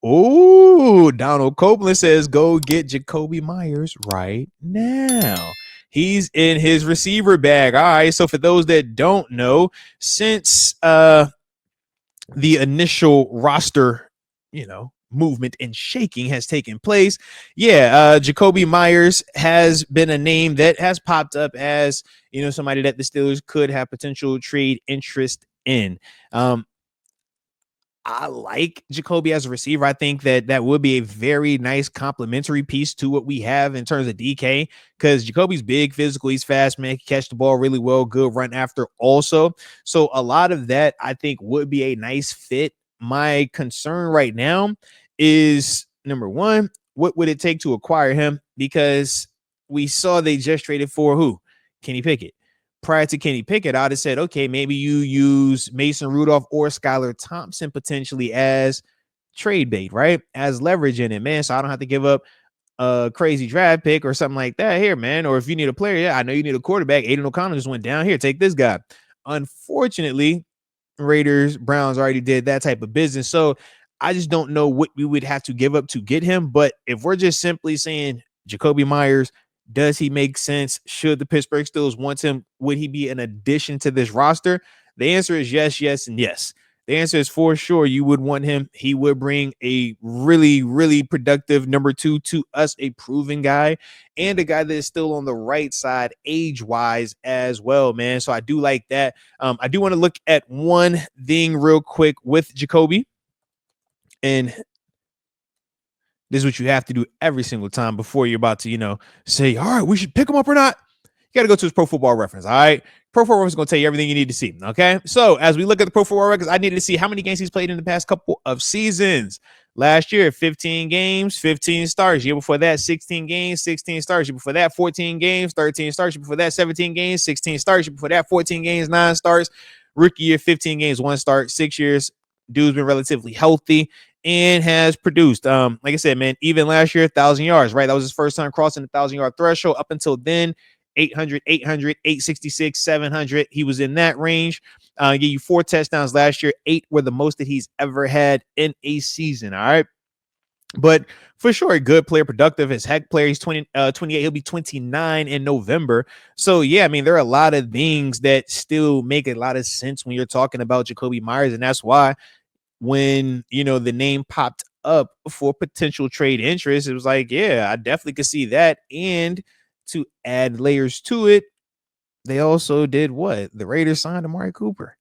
Oh, Donald Copeland says go get Jakobi Meyers right now. He's in his receiver bag. All right. So for those that don't know, since the initial roster, movement and shaking has taken place, Jakobi Meyers has been a name that has popped up as, somebody that the Steelers could have potential trade interest in. I like Jakobi as a receiver. I think that would be a very nice complementary piece to what we have in terms of DK, because Jacoby's big, physical, he's fast, man, can catch the ball really well, good run after also. So a lot of that I think would be a nice fit. My concern right now is, number one, what would it take to acquire him? Because we saw they just traded for who? Kenny Pickett. Prior to Kenny Pickett, I'd have said, okay, maybe you use Mason Rudolph or Skylar Thompson potentially as trade bait, right? As leverage in it, man. So I don't have to give up a crazy draft pick or something like that here, man. Or if you need a player, I know you need a quarterback. Aiden O'Connell just went down here. Take this guy. Unfortunately, Raiders, Browns already did that type of business. So I just don't know what we would have to give up to get him. But if we're just simply saying Jakobi Meyers, does he make sense? Should the Pittsburgh Steelers want him? Would he be an addition to this roster? The answer is yes, yes, and yes. The answer is for sure you would want him. He would bring a really, really productive number two to us, a proven guy, and a guy that is still on the right side age-wise as well, man. So I do like that. I do want to look at one thing real quick with Jakobi. And this is what you have to do every single time before you're about to, say, all right, we should pick him up or not. You got to go to his Pro Football Reference, all right? Pro Football Reference is going to tell you everything you need to see, okay? So as we look at the Pro Football Reference, I needed to see how many games he's played in the past couple of seasons. Last year, 15 games, 15 starts. Year before that, 16 games, 16 starts. Year before that, 14 games, 13 starts. Year before that, 17 games, 16 starts. Year before that, 14 games, 9 starts. Rookie year, 15 games, 1 start, 6 years. Dude's been relatively healthy and has produced. Like I said, man, even last year, 1,000 yards, right? That was his first time crossing the 1,000-yard threshold. Up until then, 800, 866, 700. He was in that range. Gave you 4 touchdowns last year. 8 were the most that he's ever had in a season, all right? But for sure, a good player, productive as heck player. He's 28. He'll be 29 in November. So, yeah, I mean, there are a lot of things that still make a lot of sense when you're talking about Jakobi Meyers, and that's why when, the name popped up for potential trade interest, it was like, yeah, I definitely could see that. And to add layers to it, they also did what? The Raiders signed Amari Cooper,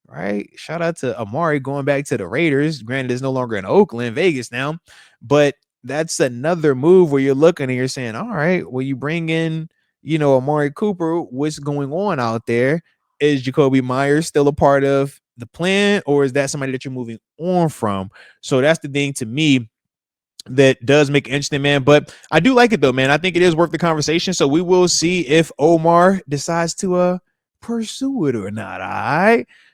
right? Shout out to Amari going back to the Raiders. Granted, it's no longer in Oakland, Vegas now, but that's another move where you're looking and you're saying, all right, well, you bring in, Amari Cooper, what's going on out there? Is Jakobi Meyers still a part of the plan, or is that somebody that you're moving on from? So that's the thing to me that does make it interesting, man. But I do like it though, man. I think it is worth the conversation. So we will see if Omar decides to pursue it or not. All right.